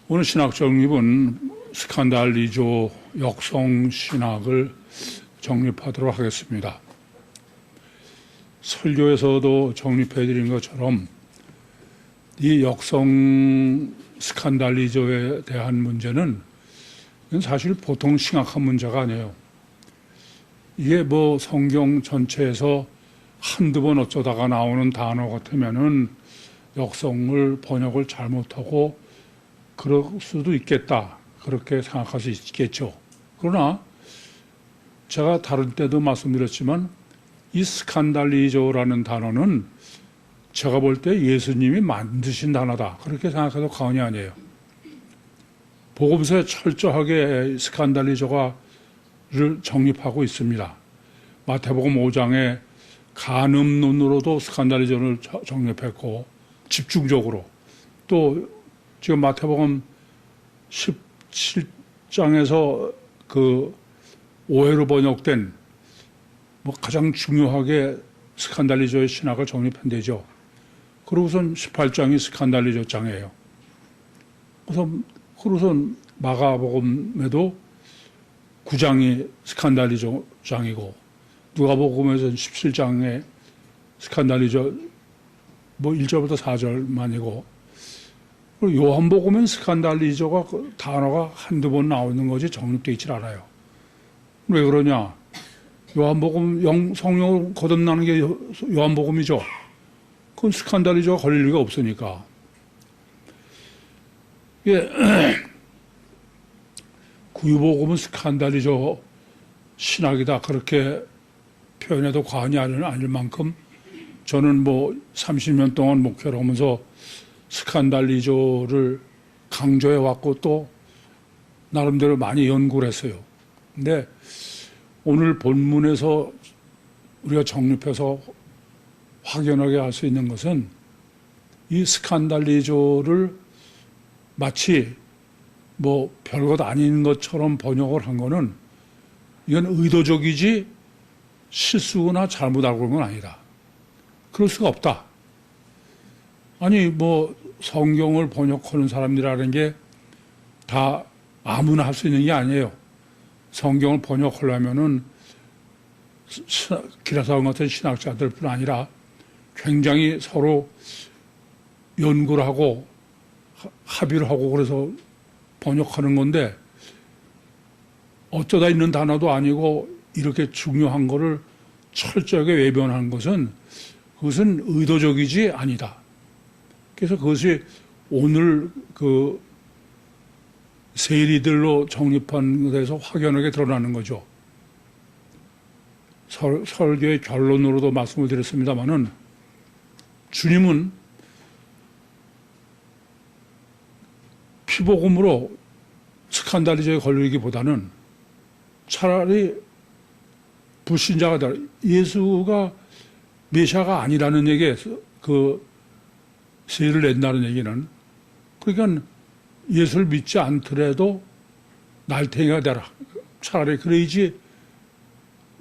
오늘 신학 정립은 스칸달리조 역성 신학을 정립하도록 하겠습니다. 설교에서도 정립해드린 것처럼 이 역성 스칸달리조에 대한 문제는 사실 보통 심각한 문제가 아니에요. 이게 뭐 성경 전체에서 한두 번 어쩌다가 나오는 단어 같으면은 역성을 번역을 잘못하고 그럴 수도 있겠다. 그렇게 생각할 수 있겠죠. 그러나 제가 다른 때도 말씀드렸지만 이 스칸달리조라는 단어는 제가 볼 때 예수님이 만드신 단어다. 그렇게 생각해도 과언이 아니에요. 복음서에 철저하게 스칸달리조를 정립하고 있습니다. 마태복음 5장에 간음론으로도 스칸달리조를 정립했고 집중적으로 또 지금 마태복음 17장에서 그 오해로 번역된 뭐 가장 중요하게 스칸달리조의 신학을 정립한 데죠. 그러고선 18장이 스칸달리조 장이에요. 그러고선 마가복음에도 9장이 스칸달리조 장이고 누가복음에서는 17장에 스칸달리조 뭐 1절부터 4절만이고 요한복음은 스칸달리조가 단어가 한두 번 나오는 거지 정립되어 있질 않아요. 왜 그러냐? 요한복음 성령으로 거듭나는 게 요한복음이죠. 그건 스칸달리조가 걸릴 리가 없으니까. 예, 구유복음은 스칸달리조 신학이다. 그렇게 표현해도 과언이 아닐 만큼 저는 뭐 30년 동안 목회를 하면서 스칸달리조를 강조해 왔고 또 나름대로 많이 연구를 했어요. 근데 오늘 본문에서 우리가 정립해서 확연하게 알 수 있는 것은 이 스칸달리조를 마치 뭐 별것 아닌 것처럼 번역을 한 거는 이건 의도적이지 실수나 잘못 알고 있는 건 아니다. 그럴 수가 없다. 아니 뭐 성경을 번역하는 사람들이라는 게 다 아무나 할 수 있는 게 아니에요. 성경을 번역하려면은 기라사원 같은 신학자들뿐 아니라 굉장히 서로 연구를 하고 합의를 하고 그래서 번역하는 건데 어쩌다 있는 단어도 아니고 이렇게 중요한 거를 철저하게 외변하는 것은 그것은 의도적이지 아니다. 그래서 그것이 오늘 그 세리들로 정립한 것에서 확연하게 드러나는 거죠. 설교의 결론으로도 말씀을 드렸습니다마는 주님은 피복음으로 스칸달리조에 걸리기보다는 차라리 불신자가 되라. 예수가 메시아가 아니라는 얘기에서 그 세를 낸다는 얘기는 그러니까 예수를 믿지 않더라도 날탱이가 되라. 차라리 그래야지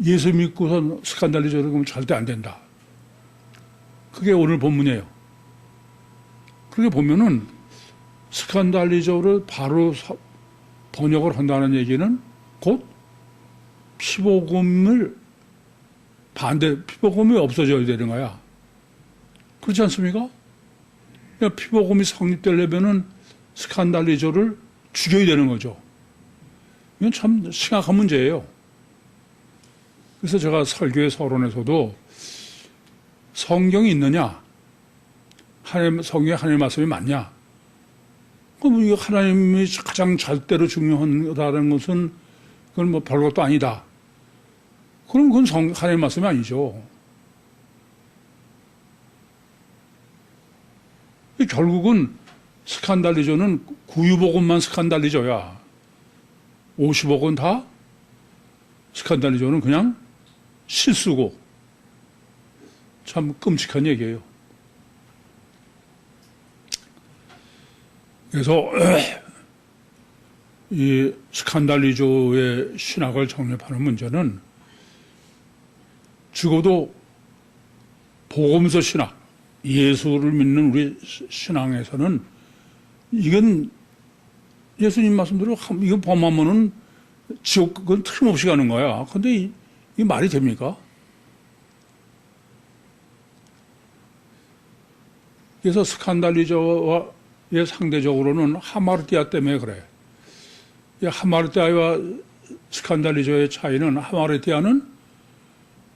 예수 믿고선 스칸달리조를 그러면 절대 안 된다. 그게 오늘 본문이에요. 그렇게 보면은 스칸달리조를 바로 번역을 한다는 얘기는 곧 피복음을 피복음이 없어져야 되는 거야. 그렇지 않습니까? 그러니까 피복음이 성립되려면은 스칸달리조를 죽여야 되는 거죠. 이건 참 심각한 문제예요. 그래서 제가 설교의 서론에서도 성경이 있느냐? 성경에 하나님의 말씀이 맞냐? 그럼 이거 하나님이 가장 절대로 중요하다는 것은 그건 뭐 별것도 아니다. 그럼 그건 하나님의 말씀이 아니죠. 결국은 스칸달리조는 구유복음만 스칸달리조야. 50억은 다 스칸달리조는 그냥 실수고 참 끔찍한 얘기예요. 그래서 이 스칸달리조의 신학을 정립하는 문제는 적어도 복음서 신학, 예수를 믿는 우리 신앙에서는 이건 예수님 말씀대로 이거 범하면은 지옥 그건 틀림없이 가는 거야. 근데 이 말이 됩니까? 그래서 스칸달리저와의 상대적으로는 하마르티아 때문에 그래. 이 하마르티아와 스칸달리저의 차이는 하마르티아는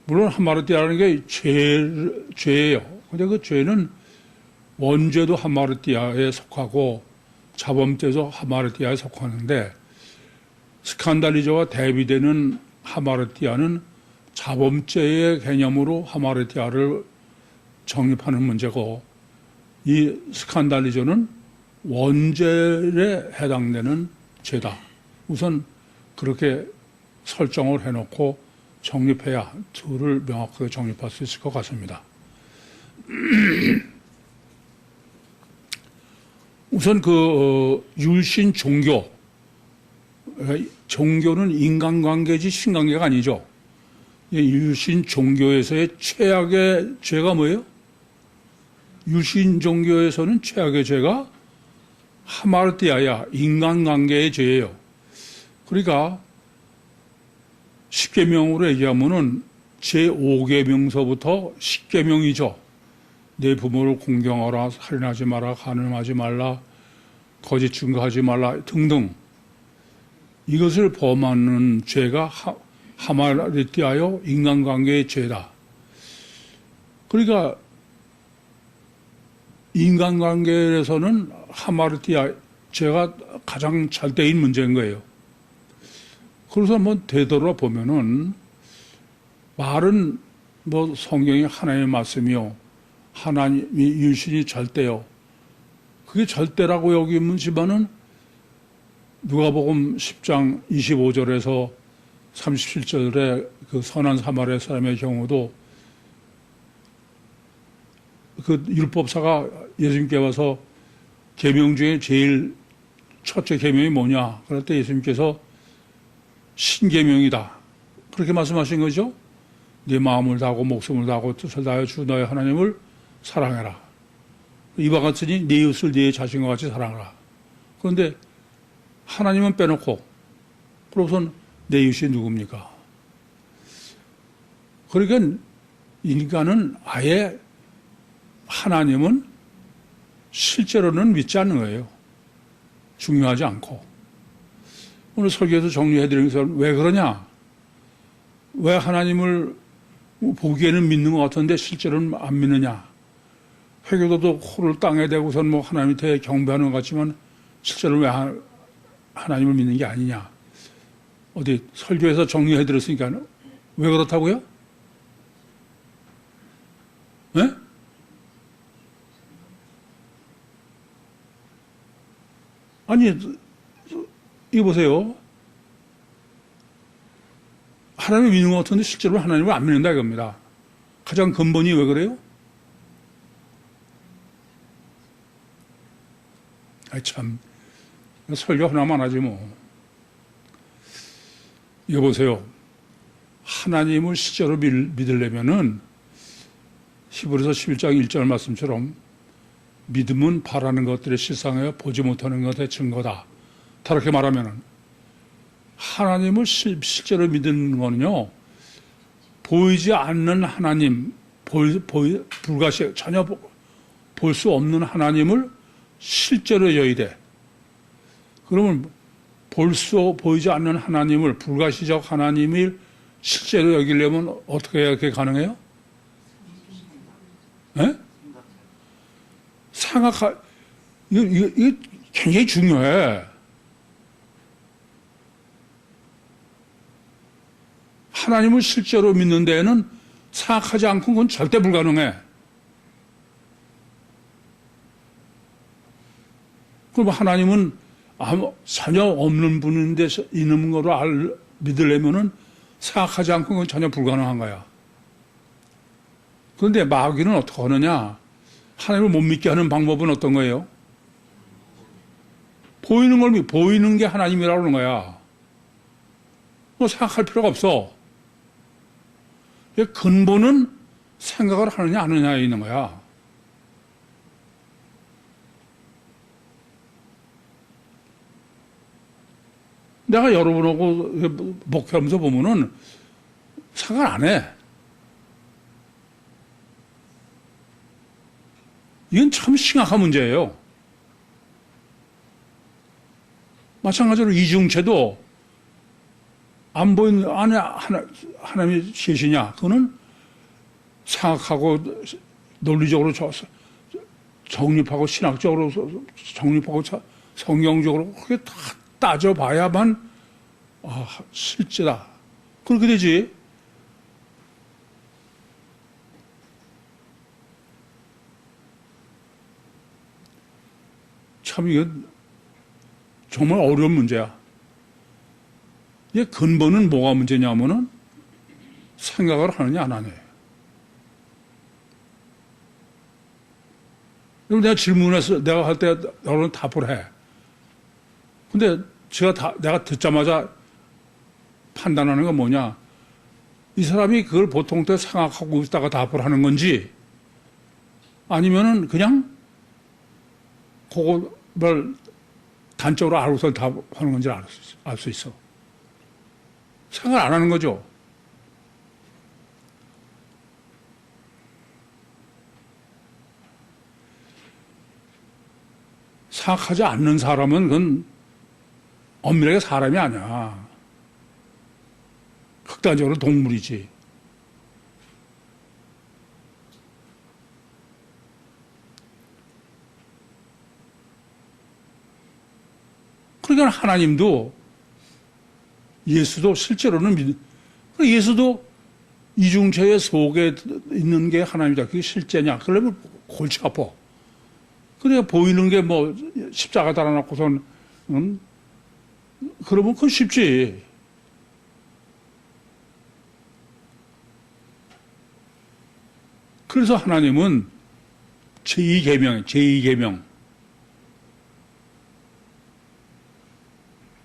물론 하마르티아라는 게 죄예요. 근데 그 죄는 원죄도 하마르티아에 속하고 자범죄도 하마르티아에 속하는데 스칸달리저와 대비되는 하마르티아는 자범죄의 개념으로 하마르티아를 정립하는 문제고 이 스칸달리저는 원죄에 해당되는 죄다. 우선 그렇게 설정을 해놓고 정립해야 둘을 명확하게 정립할 수 있을 것 같습니다. 우선 율신 종교는 인간관계지 신관계가 아니죠. 율신 종교에서의 최악의 죄가 뭐예요? 율신 종교에서는 최악의 죄가 하마르티아야, 인간관계의 죄예요. 그러니까 10계명으로 얘기하면은 제5계명서부터 10계명이죠. 내 부모를 공경하라, 살인하지 마라, 간음하지 말라, 거짓 증거하지 말라 등등. 이것을 범하는 죄가 하마르티아요, 인간관계의 죄다. 그러니까 인간관계에서는 하마르티아 죄가 가장 절대인 문제인 거예요. 그래서 한번 되돌아보면은 말은 성경이 하나님의 말씀이요, 하나님이 율신이 절대요. 그게 절대라고 여기지만은 누가복음 10장 25절에서 37절에 그 선한 사마리아 사람의 경우도 그 율법사가 예수님께 와서 계명 중에 제일 첫째 계명이 뭐냐? 그럴 때 예수님께서 신계명이다. 그렇게 말씀하신 거죠. 네 마음을 다하고 목숨을 다하고 뜻을 다하여 주 너의 하나님을 사랑해라. 이와 같으니 네 이웃을 네 자신과 같이 사랑하라. 그런데 하나님은 빼놓고 그러고선 내 이웃이 누굽니까? 그러니까 인간은 아예 하나님은 실제로는 믿지 않는 거예요. 중요하지 않고. 오늘 설교에서 정리해드리는 것은 왜 그러냐? 왜 하나님을 보기에는 믿는 것 같은데 실제로는 안 믿느냐? 회교도도 코를 땅에 대고선 하나님한테 경배하는 것 같지만 실제로는 왜 하나님을 믿는 게 아니냐? 어디 설교에서 정리해드렸으니까 왜 그렇다고요? 네? 아니, 이거 보세요. 하나님을 믿는 것 같은데 실제로 하나님을 안 믿는다 이겁니다. 가장 근본이 왜 그래요? 아이 참, 설교 하나만 하지 뭐. 이거 보세요. 하나님을 실제로 믿으려면은 히브리서 11장 1절 말씀처럼 믿음은 바라는 것들의 실상이요 보지 못하는 것의 증거다. 다르게 말하면은 하나님을 실제로 믿는 거는요, 보이지 않는 하나님, 불가시 전혀 볼 수 없는 하나님을 실제로 여야 돼. 그러면 보이지 않는 하나님을, 불가시적 하나님을 실제로 여기려면 어떻게 해야 그게 가능해요? 네? 이거 굉장히 중요해. 하나님을 실제로 믿는 데에는 생각하지 않고 그건 절대 불가능해. 그럼 하나님은 전혀 없는 분인데 있는 거로 믿으려면은 생각하지 않고 그건 전혀 불가능한 거야. 그런데 마귀는 어떻게 하느냐? 하나님을 못 믿게 하는 방법은 어떤 거예요? 보이는 게 하나님이라고 하는 거야. 생각할 필요가 없어. 근본은 생각을 하느냐 안 하느냐에 있는 거야. 내가 여러분하고 목회하면서 보면은 상관 안 해. 이건 참 심각한 문제예요. 마찬가지로 이중체도 안 보이는 안에 하나님이 계시냐? 그거는 생각하고 논리적으로 정립하고 신학적으로 정립하고 성경적으로 그렇게 다 따져봐야만 실제다. 그렇게 되지. 참 이건 정말 어려운 문제야. 이게 근본은 뭐가 문제냐면은 생각을 하느냐 안 하느냐. 그럼 내가 질문해서 내가 할 때 여러분 답을 해. 근데 내가 듣자마자 판단하는 건 뭐냐? 이 사람이 그걸 보통 때 생각하고 있다가 답을 하는 건지 아니면은 그냥 그걸 단적으로 알고서 답하는 건지 알 수 있어. 생각을 안 하는 거죠. 생각하지 않는 사람은 그건 엄밀하게 사람이 아니야. 극단적으로 동물이지. 그러니까 하나님도 예수도 실제로는 예수도 이중체의 속에 있는 게 하나님이다. 그게 실제냐? 그러면 골치 아파. 그래 보이는 게 뭐 십자가 달아놓고선 그러면 그건 쉽지. 그래서 하나님은 제2계명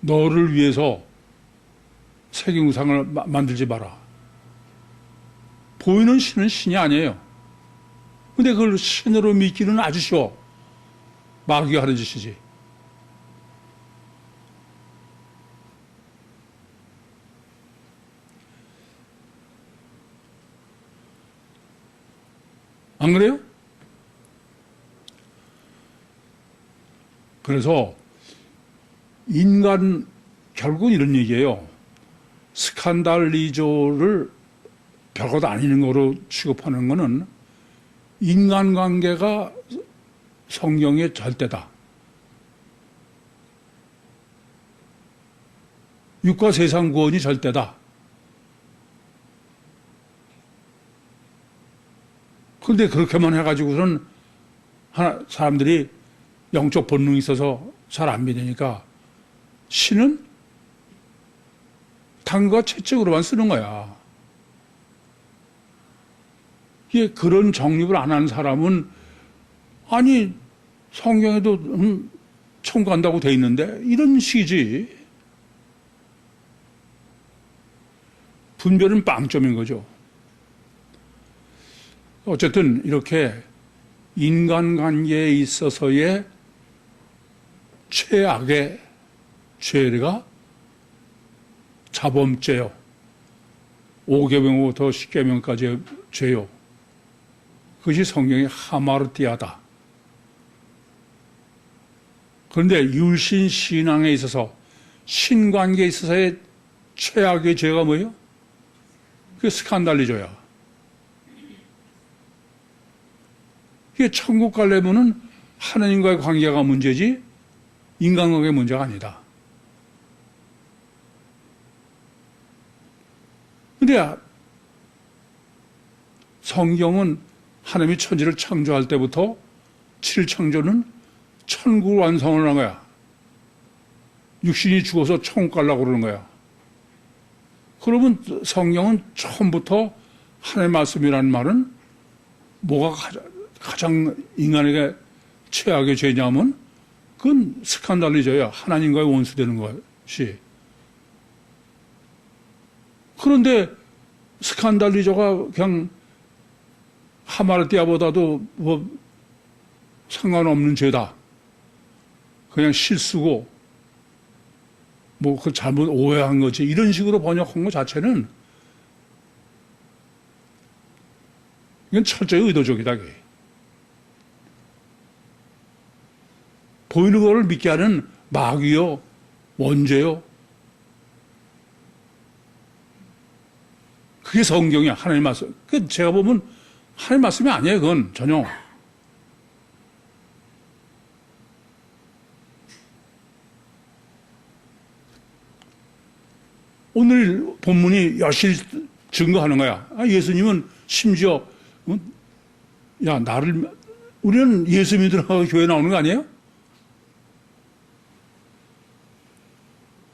너를 위해서 세계우상을 만들지 마라. 보이는 신은 신이 아니에요. 근데 그걸 신으로 믿기는 아주 쉬워. 마귀가 하는 짓이지. 안 그래요? 그래서 결국은 이런 얘기예요. 스칸달리조를 별것 아닌 거로 취급하는 거는 인간관계가 성경의 절대다. 육과 세상 구원이 절대다. 그런데 그렇게만 해가지고서는 사람들이 영적 본능이 있어서 잘 안 믿으니까 신은 당과 채찍으로만 쓰는 거야. 이게 그런 정립을 안 하는 사람은 아니 성경에도 천국 간다고 돼 있는데 이런 식이지. 분별은 빵점인 거죠. 어쨌든 이렇게 인간관계에 있어서의 최악의 죄가 자범죄요. 5계명부터 10계명까지의 죄요. 그것이 성경의 하마르티아다. 그런데 율신 신앙에 있어서 신관계에 있어서의 최악의 죄가 뭐예요? 그게 스칸달리조야. 이게 천국 가려면은 하나님과의 관계가 문제지 인간관계의 문제가 아니다. 근데 성경은 하나님이 천지를 창조할 때부터 7창조는 천국을 완성을 한 거야. 육신이 죽어서 천국 가려고 그러는 거야. 그러면 성경은 처음부터 하나님의 말씀이라는 말은 뭐가 가장 인간에게 최악의 죄냐면 그건 스칸달리조야. 하나님과의 원수되는 것이. 그런데 스칸달리조가 그냥 하마르티아보다도 뭐 상관없는 죄다. 그냥 실수고 뭐 그 잘못 오해한 거지 이런 식으로 번역한 것 자체는 이건 철저히 의도적이다. 그게. 보이는 거를 믿게 하는 마귀요, 원죄요. 그게 성경이야. 하나님 말씀. 그 제가 보면 하나님 말씀이 아니에요. 그건 전혀. 오늘 본문이 여실히 증거하는 거야. 예수님은 심지어 야 나를 우리는 예수 믿으라고 교회 나오는 거 아니에요?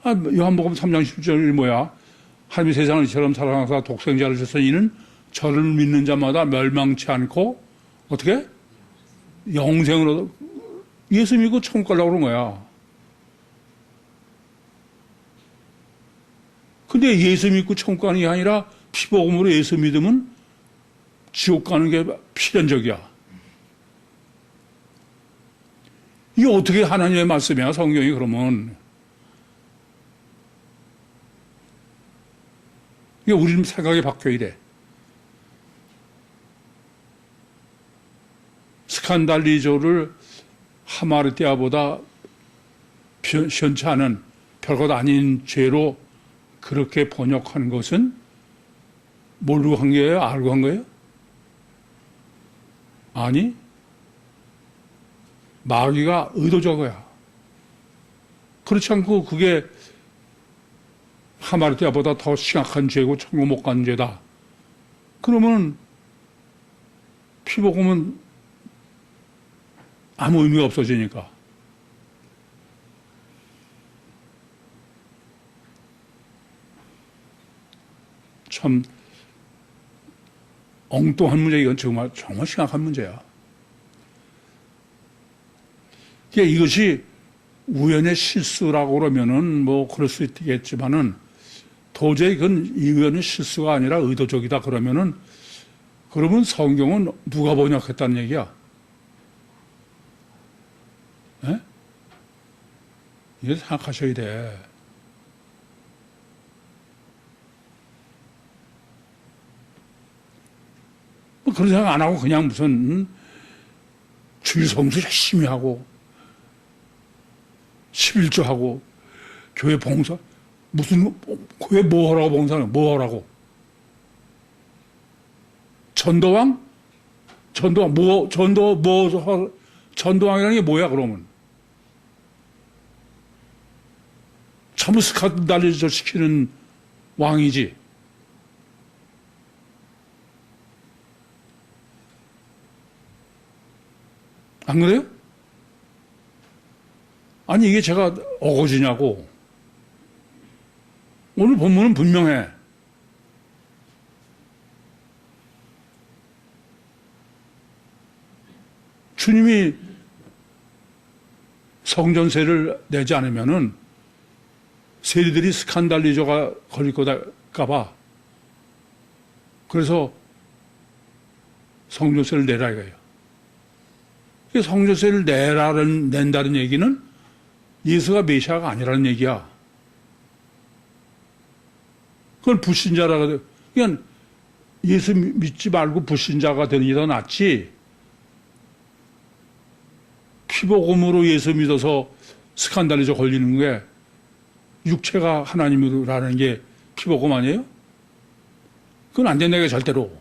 요한복음 3장 10절이 뭐야? 하나님이 세상을 이처럼 사랑하사 독생자를 주셨으니 이는 저를 믿는 자마다 멸망치 않고 어떻게? 영생으로 예수 믿고 천국 가려고 그런 거야. 근데 예수 믿고 천국 가는 게 아니라 피복음으로 예수 믿으면 지옥 가는 게 필연적이야. 이게 어떻게 하나님의 말씀이야, 성경이 그러면. 이게 우리 생각이 바뀌어야 돼. 스칸달리조를 하마르티아보다 시원치 않은 별것 아닌 죄로 그렇게 번역한 것은 모르고 한 거예요? 알고 한 거예요? 아니, 마귀가 의도적이야. 그렇지 않고 그게 하마르티아보다 더 심각한 죄고 천국 못 가는 죄다. 그러면 피복음은 아무 의미가 없어지니까. 참 엉뚱한 문제, 이건 정말 심각한 문제야. 이것이 우연의 실수라고 그러면은 뭐 그럴 수 있겠지만은 도저히 그건 우연의 실수가 아니라 의도적이다 그러면은 그러면 성경은 누가 번역했다는 얘기야? 예? 이거 생각하셔야 돼. 뭐 그런 생각 안 하고 그냥 무슨 주일 성수 열심히 하고 11조 하고 교회 봉사 무슨 교회 뭐 하라고 봉사는 뭐 하라고 전도왕 전도왕이라는 게 뭐야 그러면 전부 스칸달리조 시키는 왕이지. 안 그래요? 아니 이게 제가 어거지냐고. 오늘 본문은 분명해. 주님이 성전세를 내지 않으면은 세리들이 스칸달리조가 걸릴 거다까봐 그래서 성전세를 내라 이거예요. 성전세를 낸다는 얘기는 예수가 메시아가 아니라는 얘기야. 그건 불신자라고, 그냥 예수 믿지 말고 불신자가 되는 게 더 낫지. 피복음으로 예수 믿어서 스칸달리조 걸리는 게 육체가 하나님이라는 게 피복음 아니에요? 그건 안 된다, 절대로.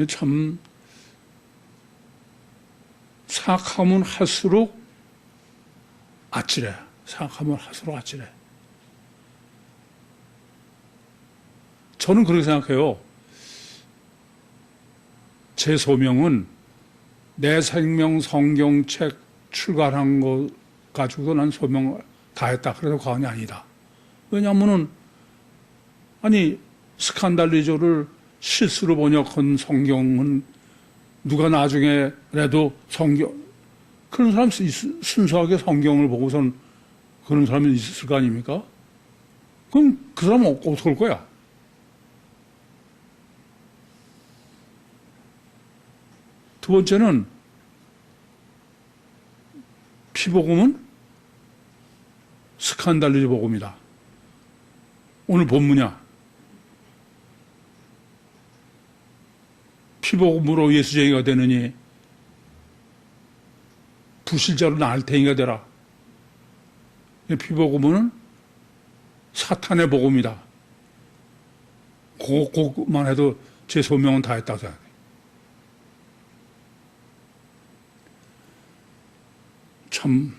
참 생각하면 할수록 아찔해. 생각하면 할수록 아찔해. 저는 그렇게 생각해요. 제 소명은 내 생명 성경책 출간한 거 가지고도 난 소명 다 했다. 그래도 과언이 아니다. 왜냐하면은 아니 스칸달리조를 실수로 번역한 성경은 누가 나중에라도 성경 그런 사람 순수하게 성경을 보고선 그런 사람이 있을 거 아닙니까? 그럼 그 사람은 어떻게 할 거야? 두 번째는 피복음은 스칸달리즈 복음이다. 오늘 본문이야. 피복음으로 예수쟁이가 되느니 불실자로 나을 테니가 되라. 피복음은 사탄의 복음이다. 그것만 해도 제 소명은 다 했다고 생각해요. 참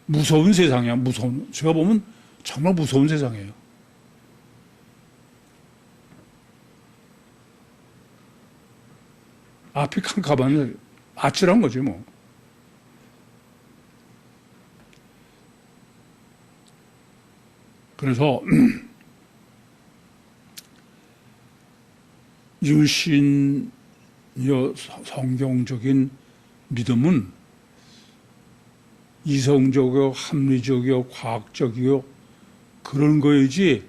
무서운 세상이야. 제가 보면 정말 무서운 세상이에요. 앞이 캄캄하면 아찔한 거지 뭐. 그래서 유신여 성경적인 믿음은 이성적이요, 합리적이요, 과학적이요 그런 거이지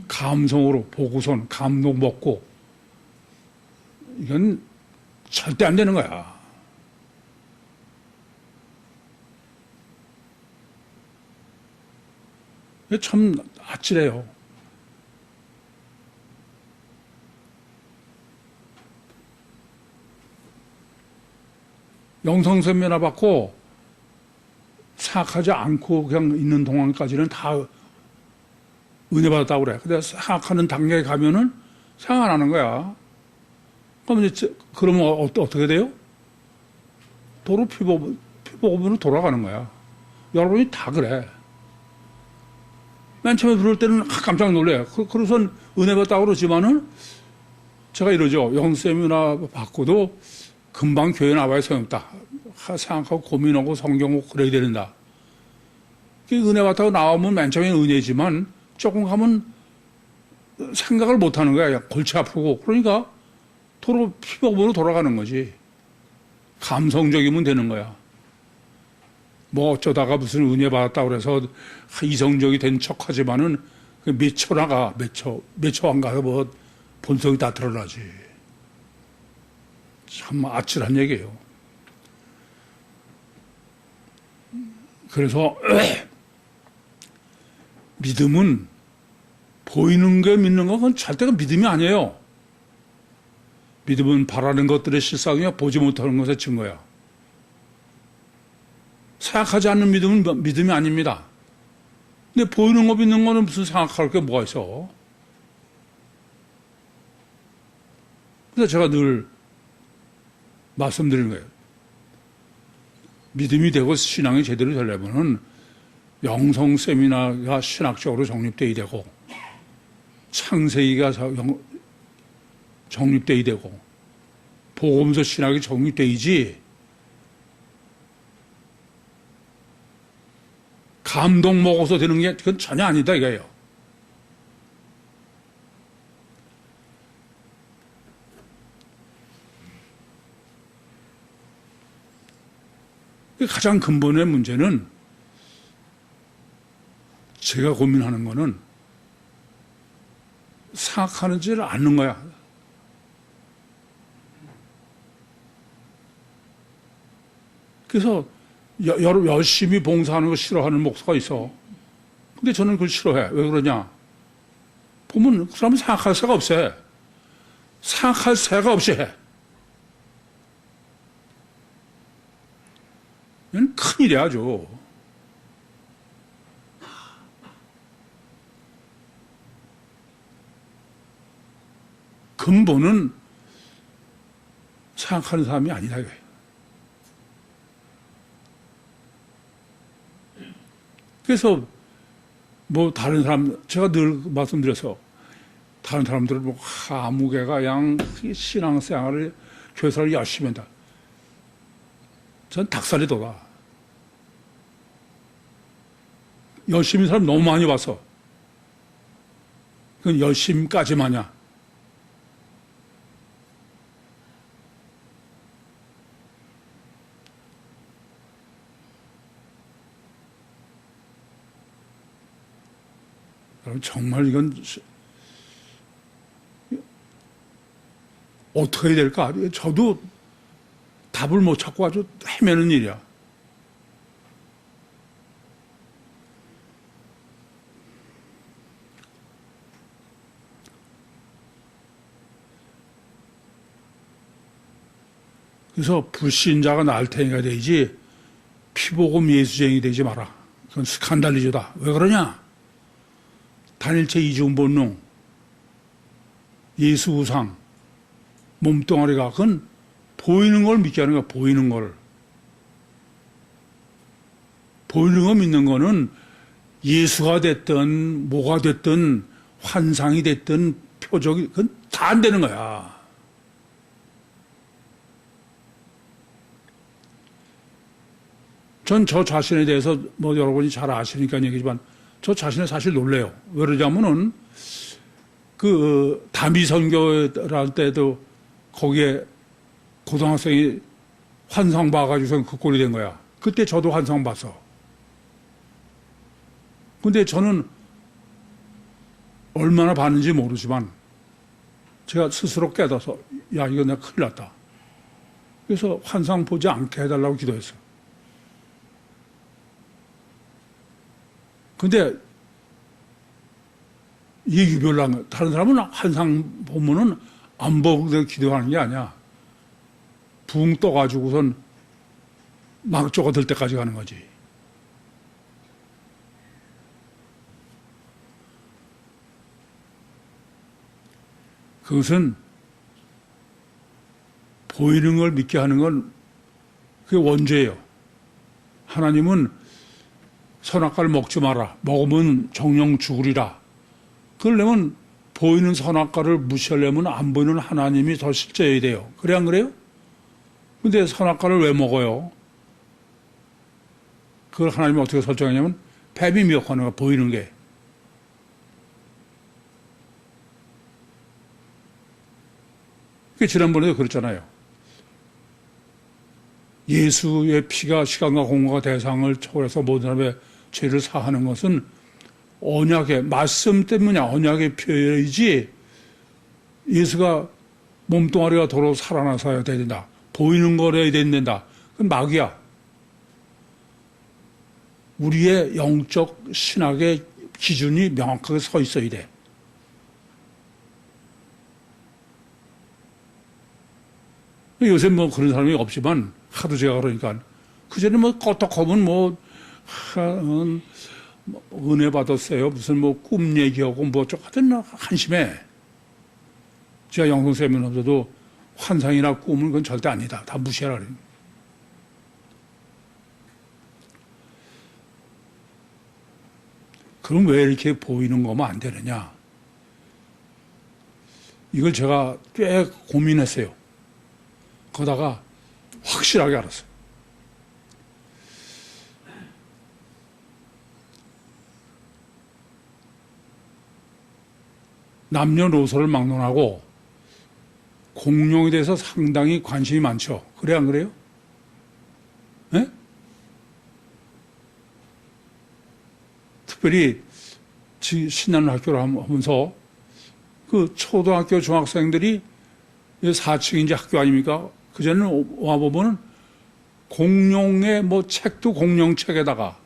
감성으로 보고선 감동 먹고 이건 절대 안 되는 거야. 참 아찔해요. 영성세미나 받고 생각하지 않고 그냥 있는 동안까지는 다 은혜 받았다고 그래. 근데 생각하는 단계에 가면은 생각 안 하는 거야. 그러면 어떻게 돼요? 도로 피복음으로 돌아가는 거야. 여러분이 다 그래. 맨 처음에 들을 때는 깜짝 놀래요. 그래서 은혜 받다고 그러지만은 제가 이러죠. 영세미나 받고도 금방 교회 나와야 소용없다. 생각하고 고민하고 성경하고 그래야 된다. 은혜 받다고 나오면 맨 처음에는 은혜지만 조금 가면 생각을 못 하는 거야. 골치 아프고. 그러니까 도로 피복음으로 돌아가는 거지. 감성적이면 되는 거야. 뭐 어쩌다가 무슨 은혜 받았다고 그래서 이성적이 된 척 하지만은 몇 초 나가, 몇 초 안 가서 뭐 본성이 다 드러나지. 참 아찔한 얘기예요. 그래서 믿음은 보이는 게 믿는 건 그건 절대가 믿음이 아니에요. 믿음은 바라는 것들의 실상이며 보지 못하는 것의 증거야. 생각하지 않는 믿음은 믿음이 아닙니다. 근데 보이는 거 믿는 거는 무슨 생각할 게 뭐가 있어? 그래서 제가 늘 말씀드리는 거예요. 믿음이 되고 신앙이 제대로 되려면은 영성 세미나가 신학적으로 정립돼야 되고 창세기가 정립돼야 되고 복음서 신학이 정립돼야지 감동 먹어서 되는 게 그건 전혀 아니다 이거예요. 가장 근본의 문제는 제가 고민하는 거는 생각하는지를 않는 거야. 그래서 열심히 봉사하는 거 싫어하는 목사가 있어. 근데 저는 그걸 싫어해. 왜 그러냐? 보면 그 사람은 생각할 새가 없어. 생각할 새가 없이 해. 이건 큰일이야, 아주. 근본은 생각하는 사람이 아니다, 이거예요. 그래서 뭐 다른 사람, 제가 늘 말씀드려서 다른 사람들은 뭐 아무개가 양 신앙생활을 교회생활을 열심히 한다. 전 닭살이 돋아. 열심히 사람 너무 많이 봐서. 그건 열심까지만이야. 정말 이건 어떻게 해야 될까? 저도 답을 못 찾고 아주 헤매는 일이야. 그래서 불신자가 날탱이가 되지 피보금 예수쟁이 되지 마라. 그건 스칸달리조다. 왜 그러냐? 단일체 이중본능, 예수 우상, 몸뚱아리가 그건 보이는 걸 믿게 하는 거야. 보이는 걸. 보이는 거 믿는 거는 예수가 됐든 뭐가 됐든 환상이 됐든 표적이 그건 다 안 되는 거야. 전 저 자신에 대해서 뭐 여러분이 잘 아시니까 얘기지만 저 자신을 사실 놀래요. 왜 그러냐면은 그 다미선교를 때도 거기에 고등학생이 환상 봐가지고서 그 꼴이 된 거야. 그때 저도 환상 봤어. 근데 저는 얼마나 봤는지 모르지만 제가 스스로 깨닫아서 야, 이거 내가 큰일 났다. 그래서 환상 보지 않게 해달라고 기도했어. 근데 이게 유별난 거야. 다른 사람은 환상 보면은 안 보고 기도하는 게 아니야. 붕 떠가지고선 막 쪼가들 때까지 가는 거지. 그것은 보이는 걸 믿게 하는 건 그게 원죄예요. 하나님은 선악과를 먹지 마라. 먹으면 정령 죽으리라. 그러려면 보이는 선악과를 무시하려면 안 보이는 하나님이 더 실제여야 돼요. 그래 안 그래요? 근데 선악과를 왜 먹어요? 그걸 하나님이 어떻게 설정하냐면 뱀이 미혹하는 거야. 보이는 게. 지난번에도 그랬잖아요. 예수의 피가 시간과 공간과 대상을 초월해서 모든 사람의 죄를 사하는 것은 언약의 말씀 때문이야. 언약의 표현이지 예수가 몸뚱아리가 도로 살아나서야 된다. 보이는 거래야 된다. 그건 마귀야. 우리의 영적 신학의 기준이 명확하게 서 있어야 돼. 요새 뭐 그런 사람이 없지만 하도 제가 그러니까 그전에 뭐 껐떡하면 뭐 은혜 받았어요. 무슨 뭐 꿈 얘기하고 뭐 하여튼 한심해. 제가 영성세미나에서도 환상이나 꿈은 그건 절대 아니다. 다 무시하라 그래요. 그럼 왜 이렇게 보이는 거면 안 되느냐? 이걸 제가 꽤 고민했어요. 그러다가 확실하게 알았어요. 남녀노소를 막론하고 공룡에 대해서 상당히 관심이 많죠. 그래 안 그래요? 네? 특별히 신나는 학교를 하면서 그 초등학교 중학생들이 4층인지 학교 아닙니까? 그전에는 와보면은 공룡의 뭐 책도 공룡책에다가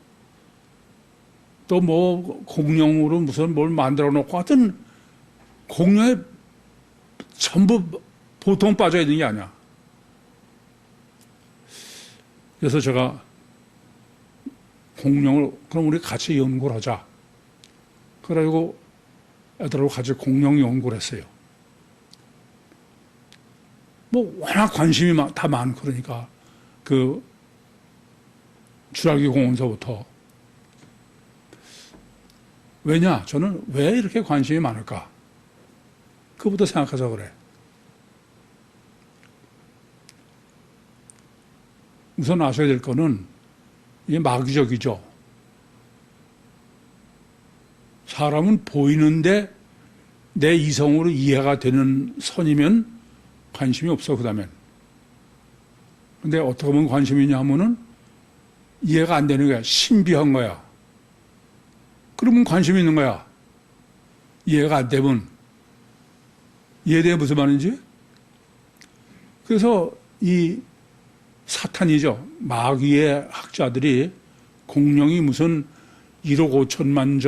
또 뭐 공룡으로 무슨 뭘 만들어 놓고 하여튼 공룡에 전부 보통 빠져 있는 게 아니야. 그래서 제가 공룡을 그럼 우리 같이 연구를 하자. 그래가지고 애들하고 같이 공룡 연구를 했어요. 뭐 워낙 관심이 다 많고 그러니까 그 주라기 공원서부터 왜냐? 저는 왜 이렇게 관심이 많을까? 그부터 생각해서 그래. 우선 아셔야 될 거는 이게 마귀적이죠. 사람은 보이는데 내 이성으로 이해가 되는 선이면 관심이 없어, 그 다음엔. 근데 어떻게 보면 관심이 있냐 하면은 이해가 안 되는 거야. 신비한 거야. 그러면 관심이 있는 거야. 이해가 안 되면. 이해돼 무슨 말인지? 그래서 이 사탄이죠. 마귀의 학자들이 공룡이 무슨 1억 5천만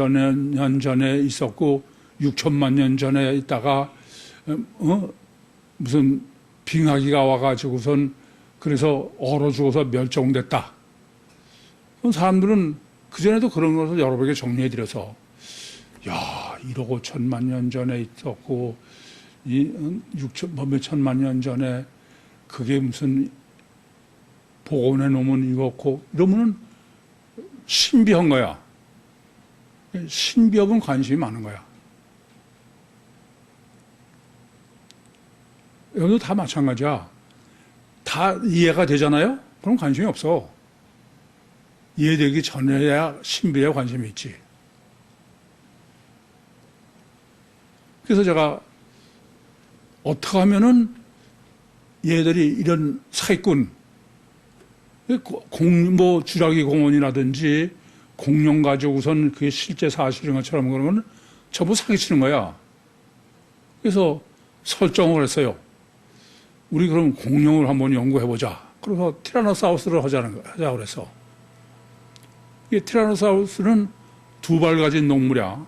년 전에 있었고 6천만 년 전에 있다가 무슨 빙하기가 와가지고선 그래서 얼어 죽어서 멸종됐다. 사람들은 그전에도 그런 것을 여러분에게 정리해드려서 야 1억 5천만 년 전에 있었고 몇 천만 년 전에 그게 무슨 복원해 놓으면 이렇고 이러면은 신비한 거야. 신비업은 관심이 많은 거야. 여기도 다 마찬가지야. 다 이해가 되잖아요? 그럼 관심이 없어. 이해되기 전에야 신비에 관심이 있지. 그래서 제가 어떻게 하면은 얘들이 이런 사기꾼, 주라기 공원이라든지 공룡 가지고선 그게 실제 사실인 것처럼 그런 건 전부 사기치는 거야. 그래서 설정을 했어요. 우리 그럼 공룡을 한번 연구해보자. 그래서 티라노사우루스를 하자 그래서. 이 티라노사우루스는 두 발 가진 동물이야.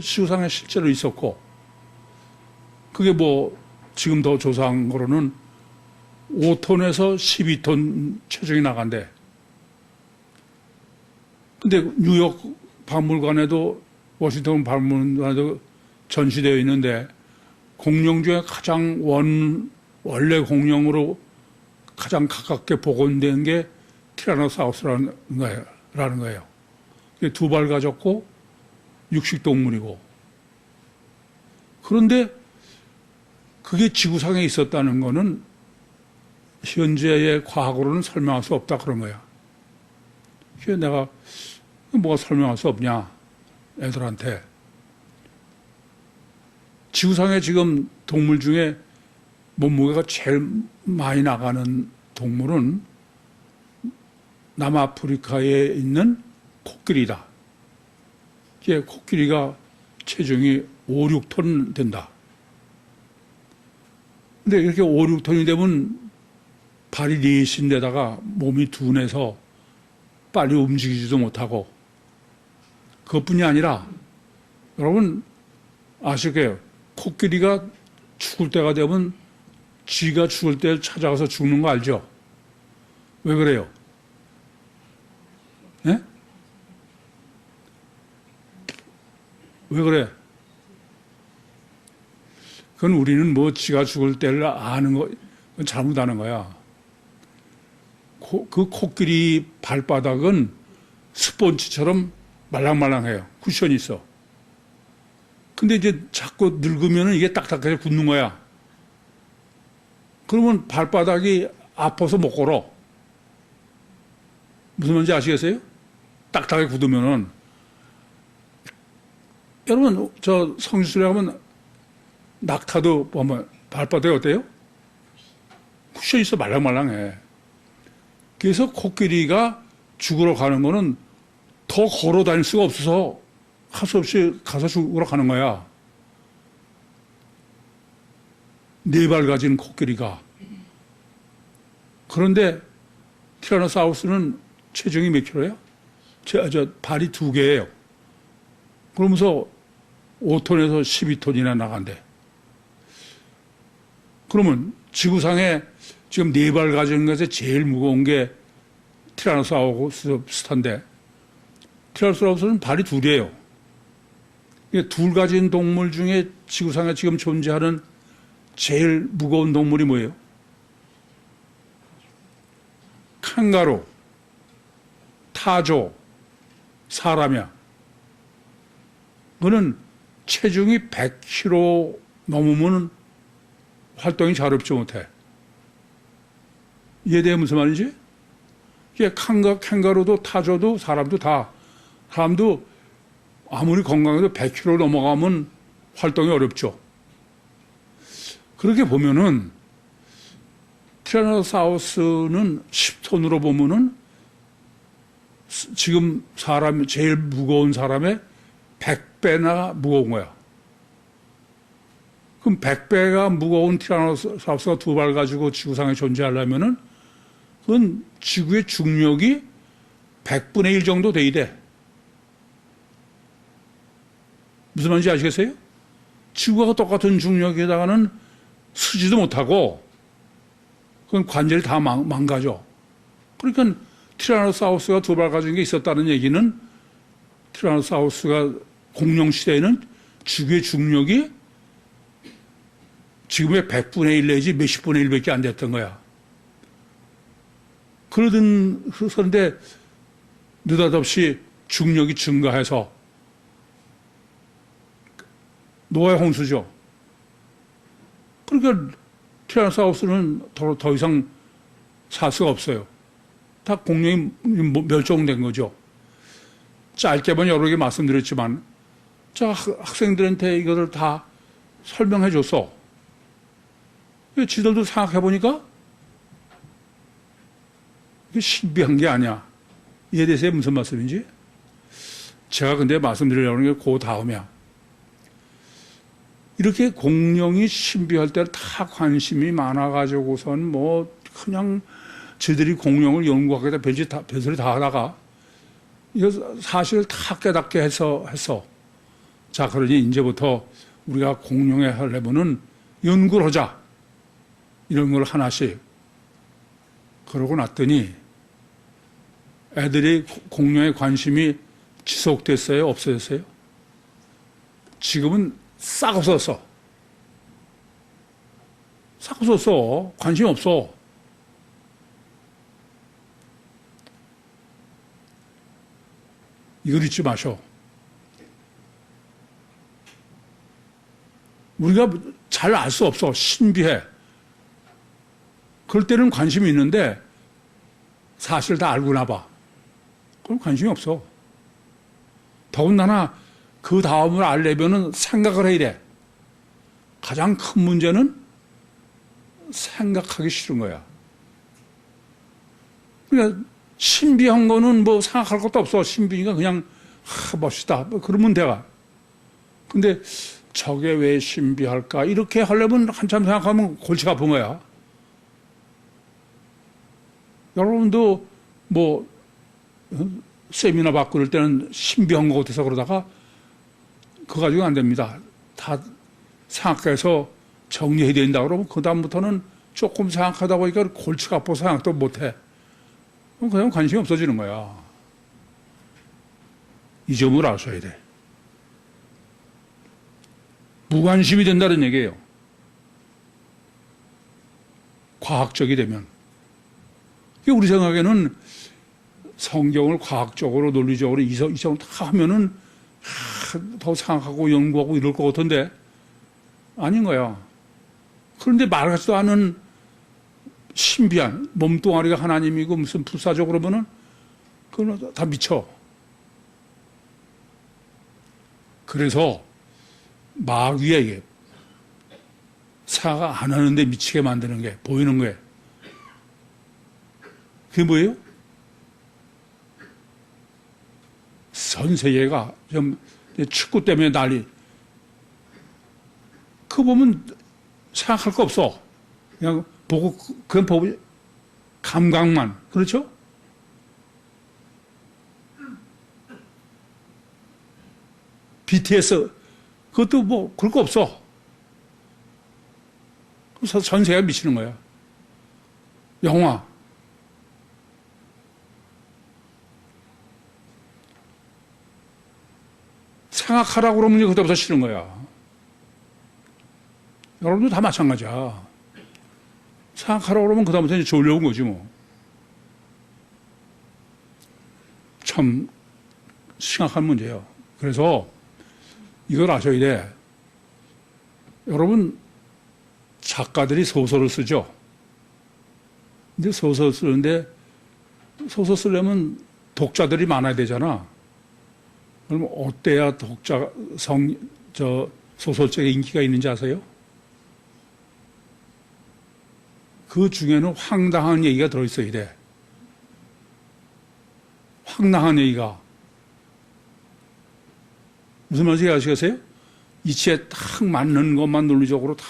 지구상에 실제로 있었고, 그게 지금 더 조사한 거로는 5톤에서 12톤 체중이 나간대. 근데 뉴욕 박물관에도 워싱턴 박물관에도 전시되어 있는데 공룡 중에 가장 원래 공룡으로 가장 가깝게 복원된 게 티라노사우루스라는 거예요. 두 발 가졌고 육식동물이고. 그런데 그게 지구상에 있었다는 거는 현재의 과학으로는 설명할 수 없다 그런 거야. 그래서 내가 뭐가 설명할 수 없냐 애들한테. 지구상에 지금 동물 중에 몸무게가 제일 많이 나가는 동물은 남아프리카에 있는 코끼리다. 이게 코끼리가 체중이 5, 6톤 된다. 근데 이렇게 5, 6톤이 되면 발이 넷인데다가 몸이 둔해서 빨리 움직이지도 못하고, 그것뿐이 아니라 여러분 아실 거예요. 코끼리가 죽을 때가 되면 쥐가 죽을 때 찾아가서 죽는 거 알죠? 왜 그래요? 예? 왜 그래? 그건 우리는 쥐가 죽을 때를 아는 거, 잘못하는 거야. 그 코끼리 발바닥은 스펀지처럼 말랑말랑해요. 쿠션이 있어. 근데 이제 자꾸 늙으면 이게 딱딱하게 굳는 거야. 그러면 발바닥이 아파서 못 걸어. 무슨 말인지 아시겠어요? 딱딱하게 굳으면은. 여러분, 저 성지순례 하면 낙타도 보면 발바닥이 어때요? 쿠션이 있어 말랑말랑해. 그래서 코끼리가 죽으러 가는 거는 더 걸어 다닐 수가 없어서 할 수 없이 가서 죽으러 가는 거야. 네 발 가진 코끼리가. 그런데 티라노사우루스는 체중이 몇 킬로예요? 발이 2개예요. 그러면서 5톤에서 12톤이나 나간대. 그러면 지구상에 지금 4발 가진 것에 제일 무거운 게 티라노사우루스인데, 티라노사우루스는 발이 2개예요. 둘 가진 동물 중에 지구상에 지금 존재하는 제일 무거운 동물이 뭐예요? 캥거루, 타조, 사람이야. 그는 체중이 100kg 넘으면 활동이 자유롭지 못해. 이해돼요? 무슨 말인지? 이게 캥거루도 타조도 사람도 사람도 아무리 건강해도 100kg 넘어가면 활동이 어렵죠. 그렇게 보면은 티라노사우루스는 10톤으로 보면은 지금 제일 무거운 사람의 100배나 무거운 거야. 그럼 100배가 무거운 티라노사우루스가 2발 가지고 지구상에 존재하려면은 그건 지구의 중력이 100분의 1 정도 돼야 돼. 무슨 말인지 아시겠어요? 지구와 똑같은 중력에다가는 쓰지도 못하고 그건 관절이 다 망가져. 그러니까 티라노사우루스가 두 발 가진 게 있었다는 얘기는 티라노사우루스가 공룡 시대에는 지구의 중력이 지금의 100분의 1 내지 몇십 분의 1밖에 안 됐던 거야. 그런데 느닷없이 중력이 증가해서 노아의 홍수죠. 그러니까 티라노사우루스는 더 이상 살 수가 없어요. 다 공룡이 멸종된 거죠. 짧게만 여러 개 말씀드렸지만 자 학생들한테 이거를 다 설명해 줬어. 지들도 생각해 보니까 이게 신비한 게 아니야. 이에 대해서 무슨 말씀인지 제가 근데 말씀드리려는 게 그 다음이야. 이렇게 공룡이 신비할 때 다 관심이 많아가지고선 뭐 그냥 저들이 공룡을 연구하겠다 별소리 다 하다가 이거 사실을 다 깨닫게 했어. 자, 그러니 이제부터 우리가 공룡에 하려면은 연구를 하자. 이런 걸 하나씩. 그러고 났더니 애들이 공룡에 관심이 지속됐어요? 없어졌어요? 지금은 싹 없었어. 싹 없었어. 관심 없어. 이걸 잊지 마셔. 우리가 잘 알 수 없어. 신비해. 그럴 때는 관심이 있는데 사실 다 알고 나봐. 그럼 관심이 없어. 더군다나 그 다음을 알려면은 생각을 해야 돼. 가장 큰 문제는 생각하기 싫은 거야. 그러니까 신비한 거는 뭐 생각할 것도 없어. 신비니까 그냥 멋있다. 그러면 돼가. 근데 저게 왜 신비할까? 이렇게 하려면 한참 생각하면 골치가 아픈 거야. 여러분도 뭐 세미나 받고 그럴 때는 신비한 거 같아서 그러다가 그거 가지고 안 됩니다. 다 생각해서 정리해야 된다 그러면 그 다음부터는 조금 생각하다 보니까 골치가 아파서 생각도 못해. 그럼 그냥 관심이 없어지는 거야. 이 점을 아셔야 돼. 무관심이 된다는 얘기예요. 과학적이 되면. 우리 생각에는 성경을 과학적으로 논리적으로 이성을 다 하면은 더 생각하고 연구하고 이럴 것 같은데 아닌 거야. 그런데 말 같지도 않은 신비한 몸뚱아리가 하나님이고 무슨 불사조 그러면은 그건 다 미쳐. 그래서 마귀에게 생각 안 하는데 미치게 만드는 게 보이는 거예요. 그게 뭐예요? 전 세계가 좀 축구 때문에 난리. 그거 보면 생각할 거 없어. 그냥 보고 감각만. 그렇죠? BTS 그것도 뭐 그럴 거 없어. 그래서 전 세계가 미치는 거야. 영화. 생각하라고 그러면 그때부터 싫은 거야. 여러분도 다 마찬가지야. 생각하라고 그러면 그다음부터 이제 졸려온 거지 뭐. 참 심각한 문제예요. 그래서 이걸 아셔야 돼. 여러분 작가들이 소설을 쓰죠. 근데 소설 쓰는데 소설 쓰려면 독자들이 많아야 되잖아. 그럼 어때야 소설책에 인기가 있는지 아세요? 그 중에는 황당한 얘기가 들어있어야 돼. 황당한 얘기가. 무슨 말인지 아시겠어요? 이치에 딱 맞는 것만 논리적으로 딱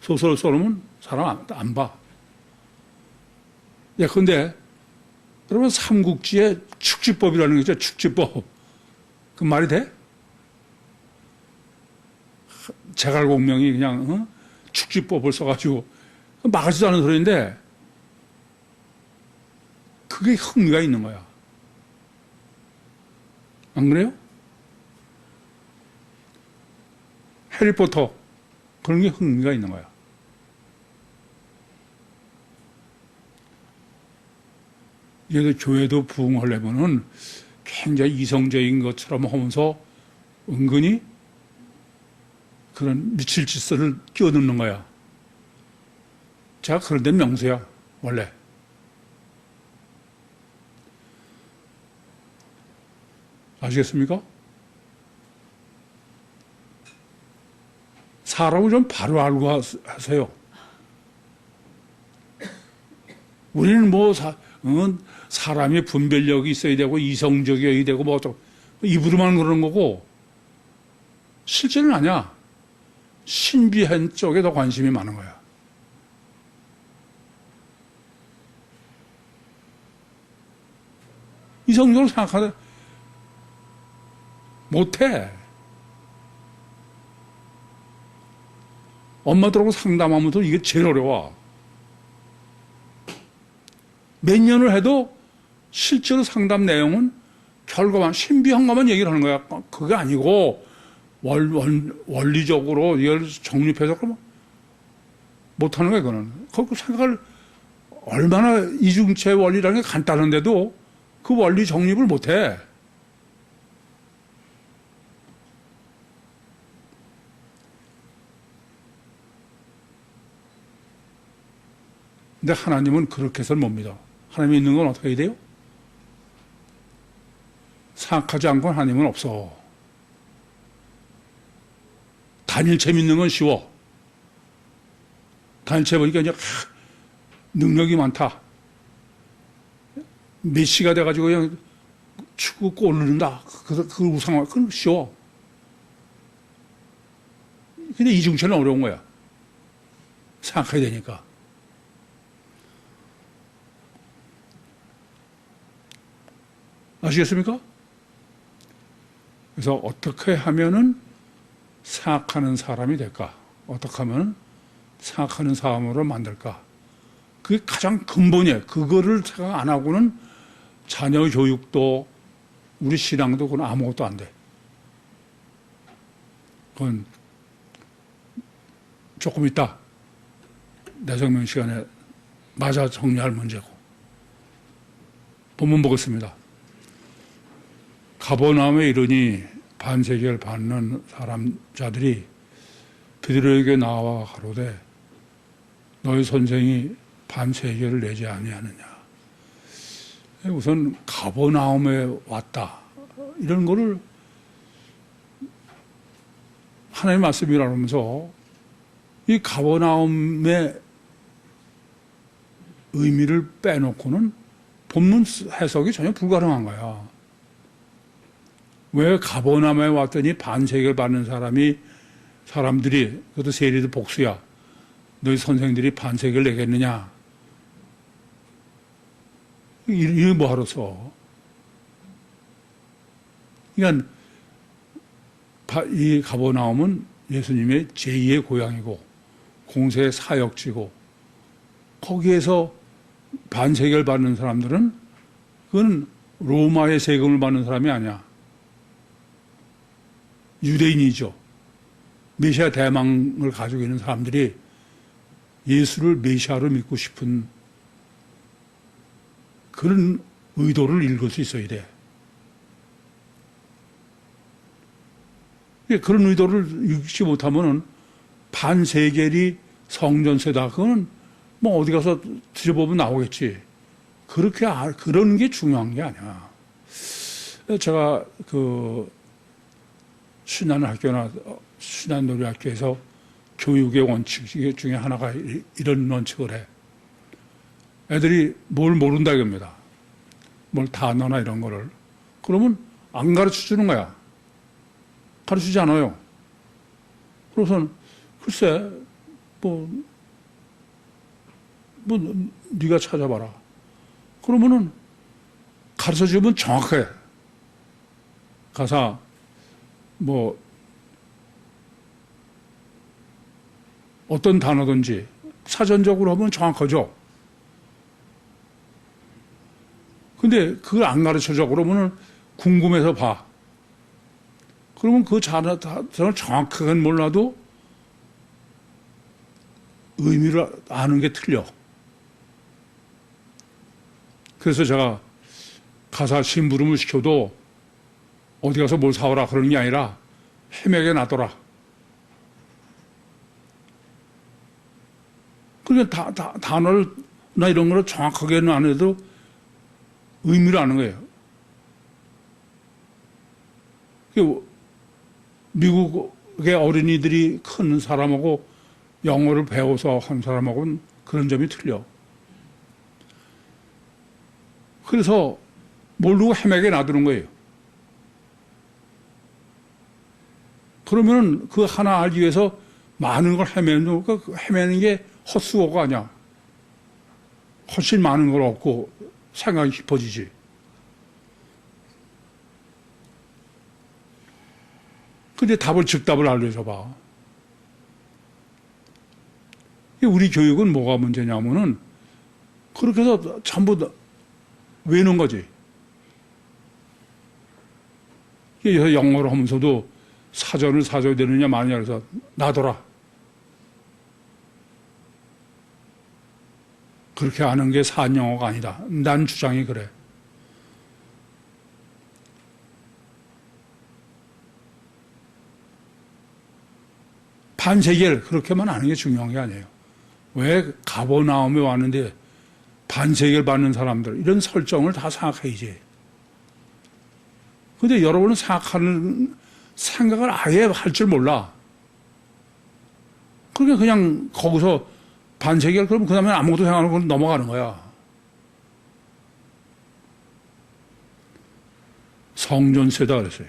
소설을 써놓으면 사람 안 봐. 근데 여러분 삼국지에 축지법이라는 게 있죠. 축지법. 그 말이 돼? 제갈공명이 그냥 축지법을 써가지고 막지도 않은 소리인데 그게 흥미가 있는 거야. 안 그래요? 해리포터 그런 게 흥미가 있는 거야. 이게 교회도 부흥하려면은 굉장히 이성적인 것처럼 하면서 은근히 그런 미칠 짓을 끼워넣는 거야. 제가 그런 데는 명수야, 원래. 아시겠습니까? 사람을 좀 바로 알고 하세요. 우리는 뭐 사람이 분별력이 있어야 되고 이성적이어야 되고 뭐 입으로만 그러는 거고 실제는 아니야. 신비한 쪽에 더 관심이 많은 거야. 이성적으로 생각하다 못해. 엄마들하고 상담하면서 이게 제일 어려워. 몇 년을 해도 실제로 상담 내용은 결과만 신비한 것만 얘기를 하는 거야. 그게 아니고 원리적으로 이걸 정립해서 그러면 못하는 거야. 그거는. 그 생각을 얼마나 이중체 원리라는 게 간단한데도 그 원리 정립을 못해. 근데 하나님은 그렇게 해서는 못 믿어. 하나님이 있는 건 어떻게 해야 돼요? 생각하지 않고 하나님은 없어. 단일체 믿는 건 쉬워. 단일체 보니까 이제 능력이 많다. 메시가 돼가지고 그냥 축구 골 넣는다. 그래서 그 우상화, 그건 쉬워. 근데 이중체는 어려운 거야. 생각해야 되니까. 아시겠습니까? 그래서 어떻게 하면은 생각하는 사람이 될까? 어떻게 하면 생각하는 사람으로 만들까? 그게 가장 근본이에요. 그거를 생각 안 하고는 자녀 교육도 우리 신앙도 그건 아무것도 안 돼. 그건 조금 있다. 내정명 시간에 맞아 정리할 문제고. 본문 보겠습니다. 가버나움에 이르니 반세계를 받는 자들이 베드로에게 나와 가로되 너희 선생이 반세계를 내지 아니하느냐. 우선 가버나움에 왔다. 이런 거를 하나님의 말씀이라 하면서 이 가버나움의 의미를 빼놓고는 본문 해석이 전혀 불가능한 거야. 왜 가버나움에 왔더니 반세계를 받는 사람들이, 그것도 세리도 복수야. 너희 선생들이 반세계를 내겠느냐? 이게 뭐하러 써? 그러니까 이 가버나움은 예수님의 제2의 고향이고 공세의 사역지고 거기에서 반세계를 받는 사람들은 그건 로마의 세금을 받는 사람이 아니야. 유대인이죠. 메시아 대망을 가지고 있는 사람들이 예수를 메시아로 믿고 싶은 그런 의도를 읽을 수 있어야 돼. 그런 의도를 읽지 못하면은 반세겔이 성전세다. 그거는 뭐 어디 가서 들여보면 나오겠지. 그런 게 중요한 게 아니야. 제가 신한놀이학교에서 교육의 원칙 중에 하나가 이런 원칙을 해. 애들이 뭘 모른다 이겁니다. 뭘 단어나 이런 거를. 그러면 안 가르쳐 주는 거야. 가르치지 않아요. 그래서 글쎄 네가 찾아봐라. 그러면은 가르쳐 주면 정확해. 가사, 뭐, 어떤 단어든지 사전적으로 하면 정확하죠. 근데 그걸 안 가르쳐 줘. 그러면은 궁금해서 봐. 그러면 그 단어를 정확하게 몰라도 의미를 아는 게 틀려. 그래서 제가 가사 심부름을 시켜도 어디 가서 뭘 사오라 그러는 게 아니라 헤매게 놔둬라. 그러니까 단어나 이런 거를 정확하게는 안 해도 의미를 아는 거예요. 미국의 어린이들이 큰 사람하고 영어를 배워서 한 사람하고는 그런 점이 틀려. 그래서 모르고 헤매게 놔두는 거예요. 그러면 그 하나 알기 위해서 많은 걸 헤매는 거, 헤매는 게 헛수고가 아니야. 훨씬 많은 걸 얻고 생각이 깊어지지. 근데 즉답을 알려줘 봐. 우리 교육은 뭐가 문제냐면은 그렇게 해서 전부 다 외우는 거지. 그래서 영어를 하면서도 사전을 사줘야 되느냐 마느냐 그래서 놔둬라. 그렇게 하는 게 사안영어가 아니다. 난 주장이 그래. 반세계를 그렇게만 하는 게 중요한 게 아니에요. 왜 가버나움에 왔는데 반세계를 받는 사람들 이런 설정을 다 생각해야지. 근데 여러분은 생각을 아예 할 줄 몰라. 그러니까 그냥 거기서 반세계를 그러면 그 다음에 아무것도 생각 안 하고 넘어가는 거야. 성전세다 그랬어요.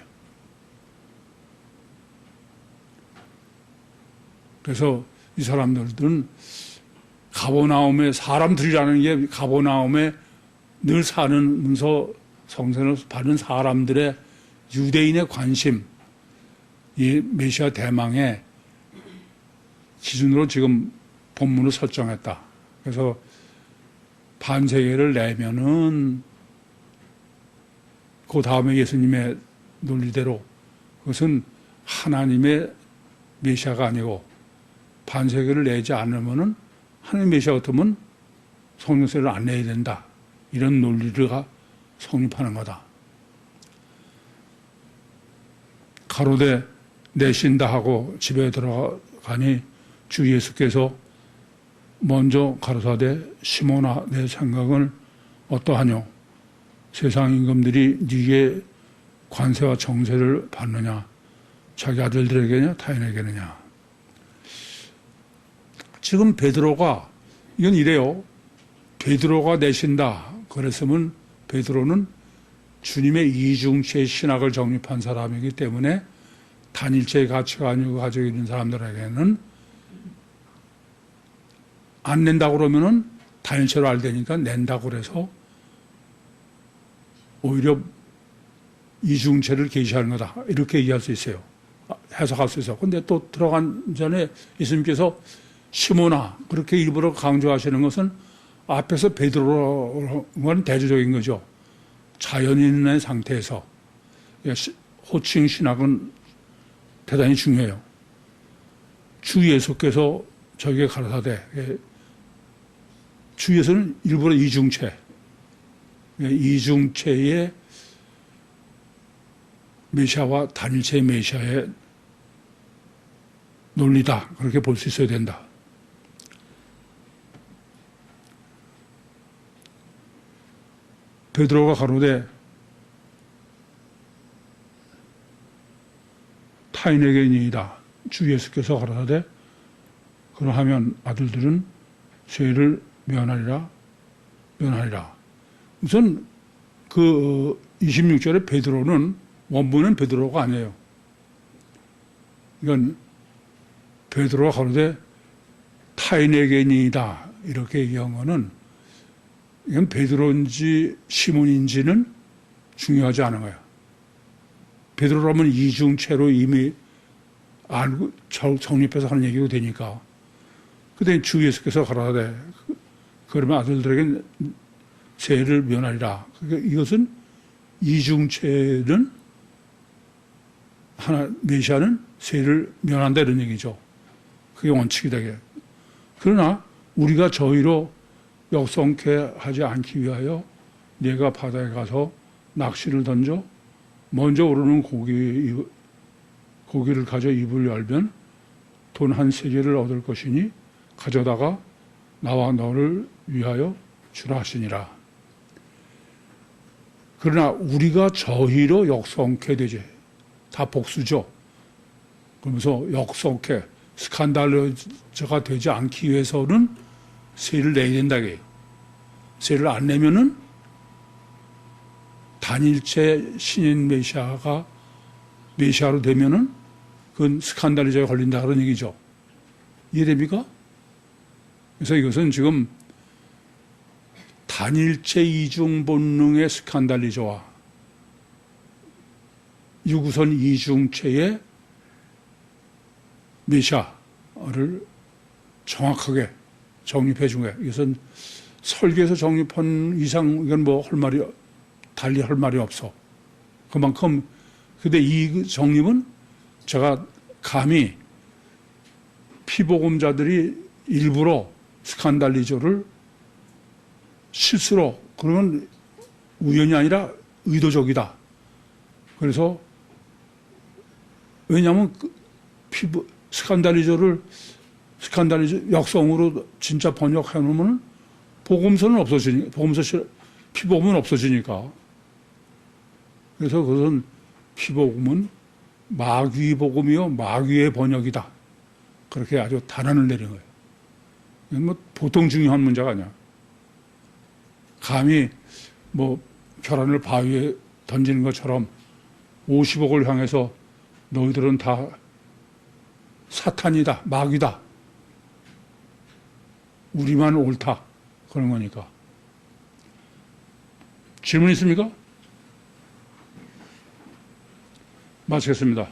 그래서 이 사람들은 가버나움에 사람들이라는 게 가버나움에 늘 사는면서 성전을 받는 사람들의 유대인의 관심, 이 메시아 대망의 기준으로 지금 본문을 설정했다. 그래서 반세계를 내면은 그 다음에 예수님의 논리대로 그것은 하나님의 메시아가 아니고 반세계를 내지 않으면은 하나님 메시아 같으면 성령세를 안 내야 된다. 이런 논리가 성립하는 거다. 가로되 내신다 하고 집에 들어가니 주 예수께서 먼저 가로사대 시몬아 내 생각을 어떠하뇨? 세상 임금들이 네게 관세와 정세를 받느냐? 자기 아들들에게냐 타인에게느냐? 지금 베드로가 이건 이래요. 베드로가 내신다. 그랬으면 베드로는 주님의 이중체 신학을 정립한 사람이기 때문에 단일체의 가치가 아니고 가지고 있는 사람들에게는 안 낸다고 그러면은 단일체로 알되니까 낸다고 그래서 오히려 이중체를 계시하는 거다. 이렇게 얘기할 수 있어요. 해석할 수 있어요. 근데 또 들어간 전에 예수님께서 시몬아 그렇게 일부러 강조하시는 것은 앞에서 베드로는 대조적인 거죠. 자연인의 상태에서 호칭 신학은 대단히 중요해요. 주 예수께서 저에게 가르사대 주 예수는 일부러 이중체의 메시아와 단일체의 메시아의 논리다. 그렇게 볼 수 있어야 된다. 베드로가 가로되 타인에게니이다. 주 예수께서 가로사대 그러하면 아들들은 죄를 면하리라. 우선 그 26절에 베드로는 원문은 베드로가 아니에요. 이건 베드로가 가로되 타인에게니이다. 이렇게 얘기한 거는 이건 베드로인지 시몬인지는 중요하지 않은 거야. 베드로라면 이중체로 이미 알고 정립해서 하는 얘기도 되니까. 그때 주 예수께서 가라사대 그러면 아들들에게 세를 면하리라. 그러니까 이것은 이중체는 하나 메시아는 세를 면한다 이런 얘기죠. 그게 원칙이다. 그러나 우리가 저희로 역성케 하지 않기 위하여 내가 바다에 가서 낚시를 던져 먼저 오르는 고기를 가져 입을 열면 돈 한 세개를 얻을 것이니 가져다가 나와 너를 위하여 주라 하시니라. 그러나 우리가 저희로 역성케 되지. 다 복수죠. 그러면서 역성케 스칸달러저가 되지 않기 위해서는 세를 내야 된다. 세를 안 내면은 단일체 신인 메시아로 되면은 그건 스칸달리저에 걸린다 그런 얘기죠. 이해됩니까? 그래서 이것은 지금 단일체 이중 본능의 스칸달리저와 유구선 이중체의 메시아를 정확하게 정립해 준 거예요. 이것은 설계에서 정립한 이상 이건 뭐 달리 할 말이 없어. 그만큼 근데 이 정립은 제가 감히 피복음자들이 일부러 스칸달리저를 실수로 그러면 우연이 아니라 의도적이다. 그래서 왜냐하면 스칸달리저 역성으로 진짜 번역해 놓으면 복음서는 없어지니까 피복음은 없어지니까. 그래서 그것은 피복음은 마귀 복음이요 마귀의 번역이다. 그렇게 아주 단언을 내린 거예요. 이건 뭐 보통 중요한 문제가 아니야. 감히 뭐 계란을 바위에 던지는 것처럼 50억을 향해서 너희들은 다 사탄이다, 마귀다. 우리만 옳다. 그런 거니까. 질문 있습니까? 마치겠습니다.